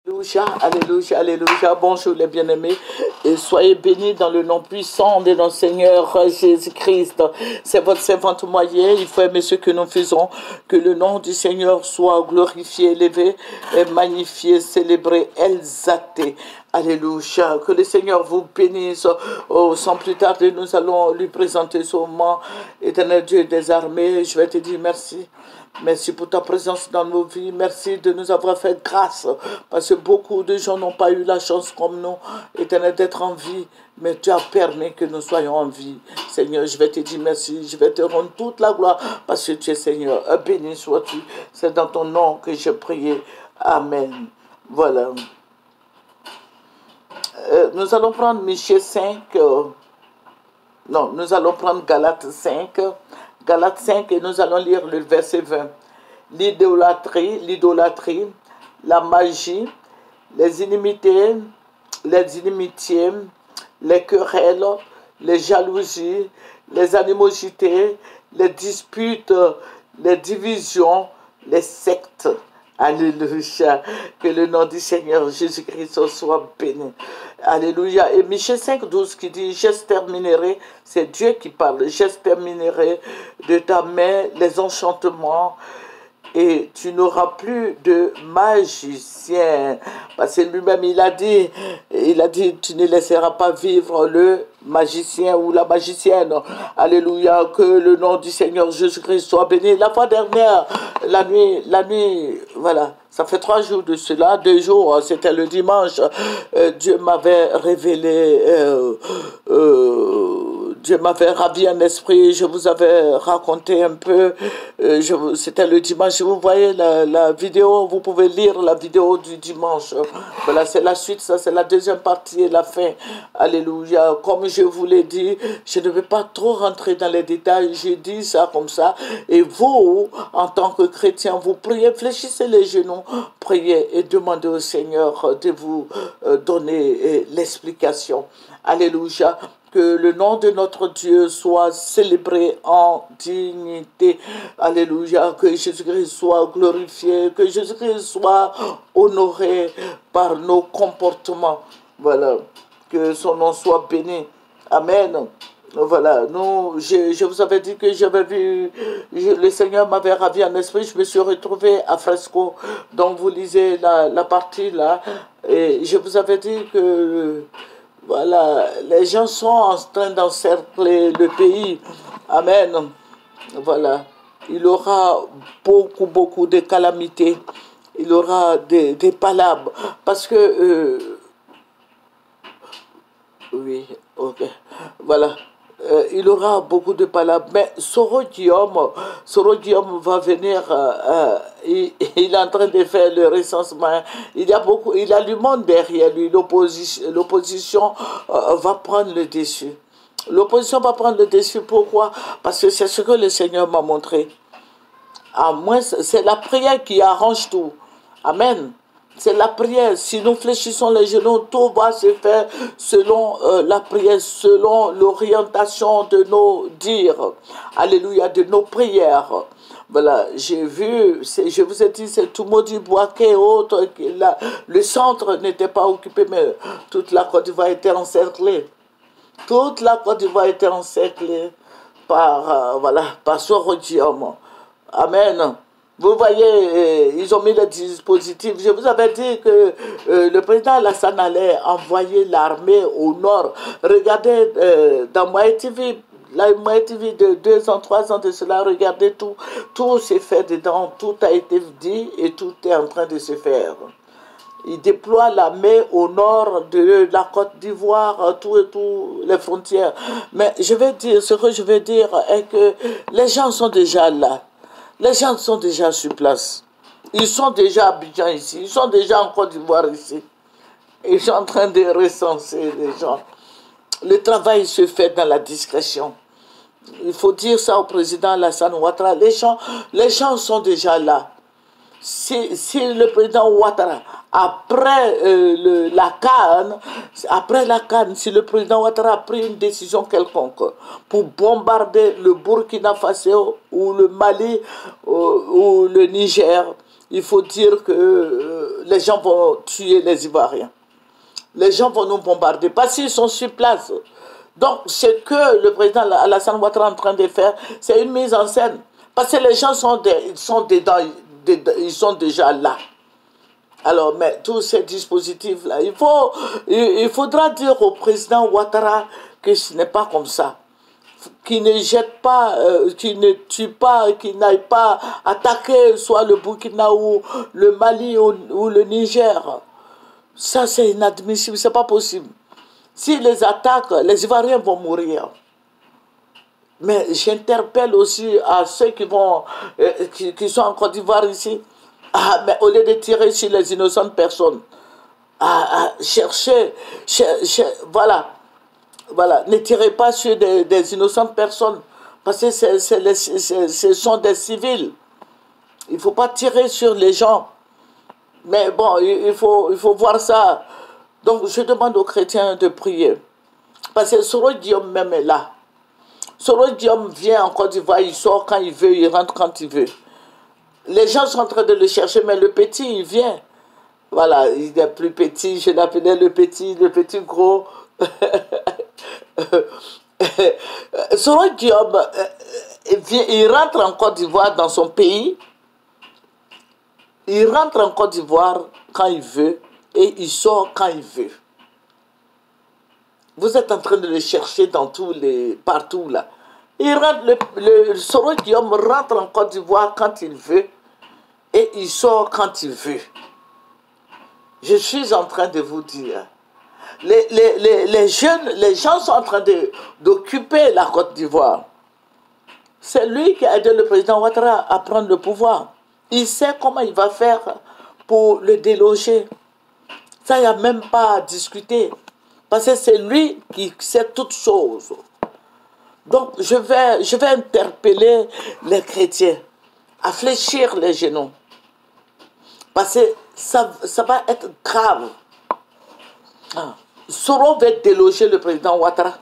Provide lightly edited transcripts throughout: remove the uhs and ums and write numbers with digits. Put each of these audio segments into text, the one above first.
Alléluia, alléluia, alléluia. Bonjour les bien-aimés et soyez bénis dans le nom puissant de notre Seigneur Jésus-Christ. C'est votre servante moyen. Il faut aimer ce que nous faisons. Que le nom du Seigneur soit glorifié, élevé, et magnifié, célébré, exalté. Alléluia. Que le Seigneur vous bénisse. Oh, sans plus tarder, nous allons lui présenter son moment. Éternel Dieu des armées, je vais te dire merci. Merci pour ta présence dans nos vies. Merci de nous avoir fait grâce. Parce que beaucoup de gens n'ont pas eu la chance comme nous, Éternel, d'être en vie. Mais tu as permis que nous soyons en vie. Seigneur, je vais te dire merci. Je vais te rendre toute la gloire parce que tu es Seigneur. Béni sois-tu. C'est dans ton nom que j'ai prié. Amen. Voilà. Nous allons prendre Michée 5. Non, nous allons prendre Galates 5. Galates 5 et nous allons lire le verset 20. L'idolâtrie, la magie, les inimitiés, les querelles, les jalousies, les animosités, les disputes, les divisions, les sectes. Alléluia. Que le nom du Seigneur Jésus-Christ soit béni. Alléluia. Et Michée 5, 12 qui dit, j'exterminerai, c'est Dieu qui parle, j'exterminerai de ta main les enchantements et tu n'auras plus de magicien. Parce que lui-même, il a dit, tu ne laisseras pas vivre le magicien ou la magicienne. Alléluia, que le nom du Seigneur Jésus-Christ soit béni. La fois dernière, la nuit, voilà, ça fait 3 jours de cela, 2 jours, c'était le dimanche, Dieu m'avait révélé, Dieu m'avait ravi en esprit, je vous avais raconté un peu, c'était le dimanche, si vous voyez la vidéo, vous pouvez lire la vidéo du dimanche. Voilà, c'est la suite, ça c'est la deuxième partie et la fin. Alléluia. Comme je vous l'ai dit, je ne vais pas trop rentrer dans les détails, j'ai dit ça comme ça. Et vous, en tant que chrétien, vous priez, fléchissez les genoux, priez et demandez au Seigneur de vous donner l'explication. Alléluia. Que le nom de notre Dieu soit célébré en dignité. Alléluia. Que Jésus-Christ soit glorifié. Que Jésus-Christ soit honoré par nos comportements. Voilà. Que son nom soit béni. Amen. Voilà, je vous avais dit que j'avais vu, le Seigneur m'avait ravi en esprit, je me suis retrouvé à Fresco. Donc vous lisez la partie là. Et je vous avais dit que... Voilà, les gens sont en train d'encercler le pays. Amen. Voilà. Il y aura beaucoup de calamités. Il y aura des palabres. Parce que... oui, ok. Voilà. Il y aura beaucoup de palabres. Mais Sorodium va venir, il est en train de faire le recensement. Il a du monde derrière lui. L'opposition va prendre le dessus. L'opposition va prendre le dessus. Pourquoi? Parce que c'est ce que le Seigneur m'a montré. À moins, c'est la prière qui arrange tout. Amen. C'est la prière. Si nous fléchissons les genoux, tout va se faire selon la prière, selon l'orientation de nos dires. Alléluia, de nos prières. Voilà, j'ai vu, je vous ai dit, c'est tout maudit Boaké et autres. Le centre n'était pas occupé, mais toute la Côte d'Ivoire était encerclée. Toute la Côte d'Ivoire était encerclée par Sorodium. Amen. Vous voyez, ils ont mis le dispositif. Je vous avais dit que le président Alassane allait envoyer l'armée au nord. Regardez dans Moaï TV, la Moaï TV de 2 ans, 3 ans de cela, regardez tout. Tout s'est fait dedans, tout a été dit et tout est en train de se faire. Il déploie l'armée au nord de la Côte d'Ivoire, tout les frontières. Mais ce que je veux dire est que les gens sont déjà là. Les gens sont déjà sur place. Ils sont déjà à Abidjan ici. Ils sont déjà en Côte d'Ivoire ici. Ils sont en train de recenser les gens. Le travail se fait dans la discrétion. Il faut dire ça au président Alassane Ouattara. Les gens sont déjà là. Si le président Ouattara, après la CAN, si le président Ouattara a pris une décision quelconque pour bombarder le Burkina Faso ou le Mali ou le Niger, il faut dire que les gens vont tuer les Ivoiriens. Les gens vont nous bombarder parce qu'ils sont sur place. Donc, ce que le président Alassane Ouattara est en train de faire, c'est une mise en scène. Parce que les gens ils sont déjà là. Alors, mais tous ces dispositifs-là, il faudra dire au président Ouattara que ce n'est pas comme ça. Qu'il ne jette pas, qu'il ne tue pas, qu'il n'aille pas attaquer soit le Burkina ou le Mali ou le Niger. Ça, c'est inadmissible, c'est pas possible. S'il les attaque, les Ivoiriens vont mourir. Mais j'interpelle aussi à ceux qui sont en Côte d'Ivoire ici, mais au lieu de tirer sur les innocentes personnes, à chercher, voilà, ne tirez pas sur des innocentes personnes, parce que ce sont des civils. Il ne faut pas tirer sur les gens. Mais bon, il faut voir ça. Donc, je demande aux chrétiens de prier. Parce que Soro Guillaume même est là. Soro Guillaume vient en Côte d'Ivoire, il sort quand il veut, il rentre quand il veut. Les gens sont en train de le chercher, mais le petit, il vient. Voilà, il est plus petit, je l'appelais le petit gros. Soro Guillaume, il rentre en Côte d'Ivoire dans son pays. Il rentre en Côte d'Ivoire quand il veut et il sort quand il veut. Vous êtes en train de le chercher partout là. Le Soro Guillaume rentre en Côte d'Ivoire quand il veut et il sort quand il veut. Je suis en train de vous dire, les gens sont en train d'occuper la Côte d'Ivoire. C'est lui qui a aidé le président Ouattara à prendre le pouvoir. Il sait comment il va faire pour le déloger. Ça, il n'y a même pas à discuter. Parce que c'est lui qui sait toutes choses. Donc, je vais interpeller les chrétiens à fléchir les genoux. Parce que ça va être grave. Soro va déloger le président Ouattara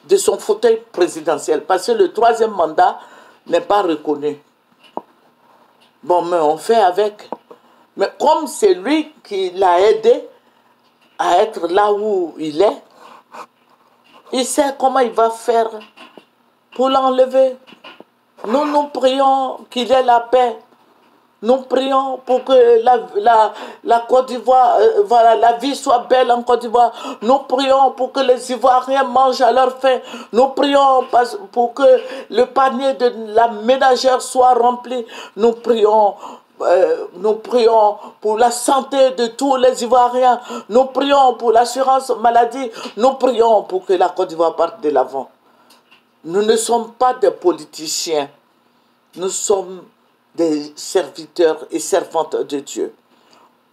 de son fauteuil présidentiel. Parce que le troisième mandat n'est pas reconnu. Bon, mais on fait avec. Mais comme c'est lui qui l'a aidé à être là où il est, il sait comment il va faire pour l'enlever. Nous prions qu'il ait la paix. Nous prions pour que la Côte d'Ivoire, voilà, la vie soit belle en Côte d'Ivoire. Nous prions pour que les Ivoiriens mangent à leur faim. Nous prions pour que le panier de la ménagère soit rempli. Nous prions pour la santé de tous les Ivoiriens. Nous prions pour l'assurance maladie. Nous prions pour que la Côte d'Ivoire parte de l'avant. Nous ne sommes pas des politiciens. Nous sommes des serviteurs et servantes de Dieu.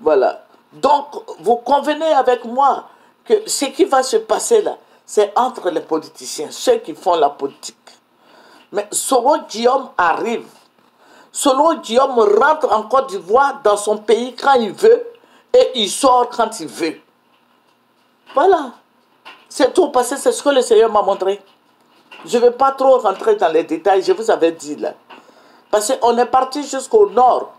Voilà. Donc, vous convenez avec moi que ce qui va se passer là, c'est entre les politiciens, ceux qui font la politique. Mais Soro Guillaume arrive. Soro Guillaume rentre en Côte d'Ivoire dans son pays quand il veut et il sort quand il veut. Voilà. C'est tout, parce que c'est ce que le Seigneur m'a montré. Je ne vais pas trop rentrer dans les détails, je vous avais dit là. Parce qu'on est parti jusqu'au nord.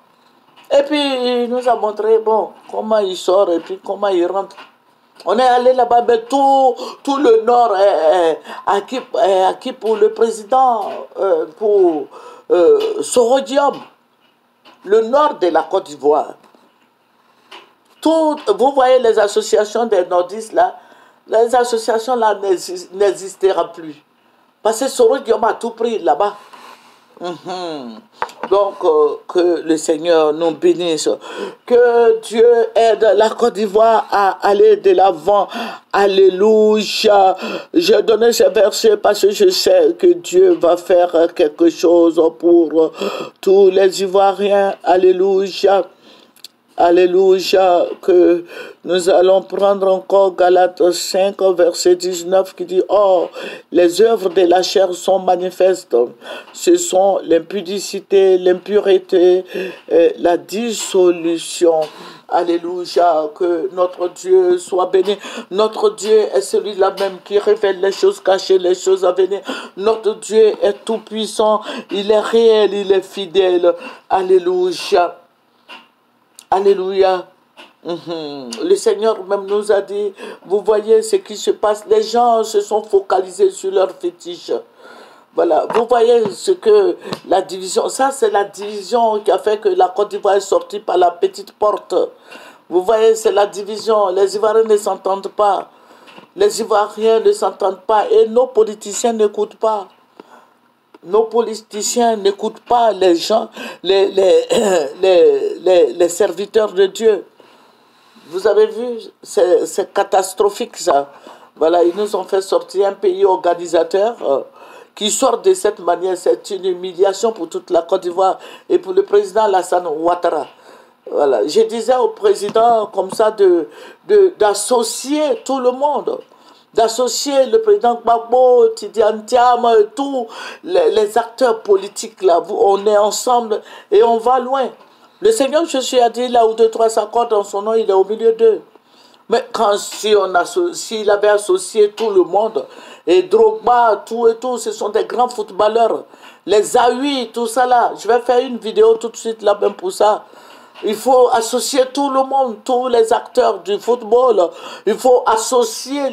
Et puis, il nous a montré, bon, comment il sort et puis comment il rentre. On est allé là-bas, mais tout le nord est acquis pour le président, pour Soro Guillaume. Le nord de la Côte d'Ivoire. Vous voyez les associations des nordistes là, les associations là n'existeront plus. Parce que Soro Guillaume a tout pris là-bas. Donc, que le Seigneur nous bénisse. Que Dieu aide la Côte d'Ivoire à aller de l'avant. Alléluia. J'ai donné ce verset parce que je sais que Dieu va faire quelque chose pour tous les Ivoiriens. Alléluia. Alléluia, que nous allons prendre encore Galates 5, verset 19, qui dit « Or, les œuvres de la chair sont manifestes. Ce sont l'impudicité, l'impureté, la dissolution. » Alléluia, que notre Dieu soit béni. Notre Dieu est celui-là même qui révèle les choses cachées, les choses à venir. Notre Dieu est tout puissant, il est réel, il est fidèle. Alléluia. Alléluia. Le Seigneur même nous a dit, vous voyez ce qui se passe, les gens se sont focalisés sur leurs fétiches. Voilà, vous voyez ce que la division, ça c'est la division qui a fait que la Côte d'Ivoire est sortie par la petite porte. Vous voyez, c'est la division, les Ivoiriens ne s'entendent pas. Les Ivoiriens ne s'entendent pas et nos politiciens n'écoutent pas. Nos politiciens n'écoutent pas les gens, les serviteurs de Dieu. Vous avez vu, c'est catastrophique ça. Voilà, ils nous ont fait sortir un pays organisateur qui sort de cette manière. C'est une humiliation pour toute la Côte d'Ivoire et pour le président Alassane Ouattara. Voilà, je disais au président comme ça d'associer tout le monde. D'associer le président Gbagbo, Tidiane Thiam, tous les acteurs politiques là. On est ensemble et on va loin. Le Seigneur Jésus a dit là où deux, trois s'accordent en son nom, il est au milieu d'eux. Mais s'il avait associé tout le monde, et Drogba, tout et tout, ce sont des grands footballeurs. Les AUI, tout ça là. Je vais faire une vidéo tout de suite là même pour ça. Il faut associer tout le monde, tous les acteurs du football. Il faut associer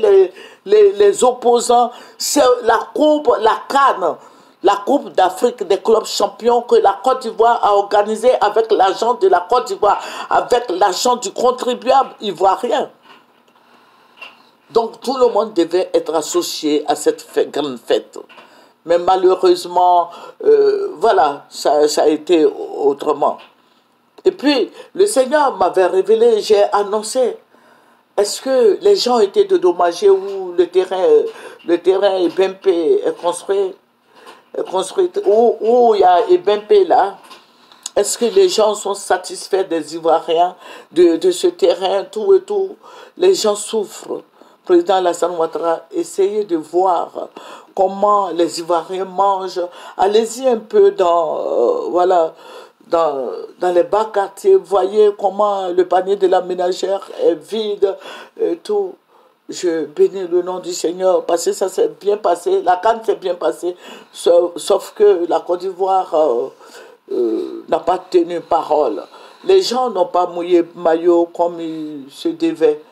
les opposants. C'est la coupe, la CAN. La Coupe d'Afrique des clubs champions que la Côte d'Ivoire a organisée avec l'argent de la Côte d'Ivoire, avec l'argent du contribuable ivoirien. Donc tout le monde devait être associé à cette grande fête. Mais malheureusement, voilà, ça a été autrement. Et puis, le Seigneur m'avait révélé, j'ai annoncé, est-ce que les gens étaient dédommagés où le terrain BMP est construit où il y a BMP là? Est-ce que les gens sont satisfaits des Ivoiriens, de ce terrain, tout et tout? Les gens souffrent. Président Alassane Ouattara, essayez de voir comment les Ivoiriens mangent. Allez-y un peu voilà, dans les bas quartiers, voyez comment le panier de la ménagère est vide et tout. Je bénis le nom du Seigneur parce que ça s'est bien passé, la CAN s'est bien passée, sauf que la Côte d'Ivoire n'a pas tenu parole. Les gens n'ont pas mouillé maillot comme il se devait.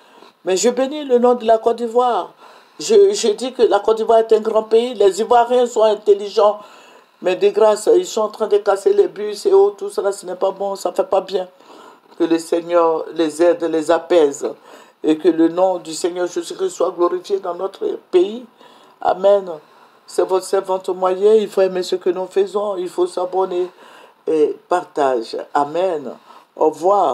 Mais je bénis le nom de la Côte d'Ivoire. Je dis que la Côte d'Ivoire est un grand pays, les Ivoiriens sont intelligents, mais de grâce, ils sont en train de casser les bus et tout ça, ce n'est pas bon, ça ne fait pas bien. Que le Seigneur les aide, les apaise. Et que le nom du Seigneur Jésus-Christ soit glorifié dans notre pays. Amen. C'est votre servante moyen. Il faut aimer ce que nous faisons. Il faut s'abonner et partage. Amen. Au revoir.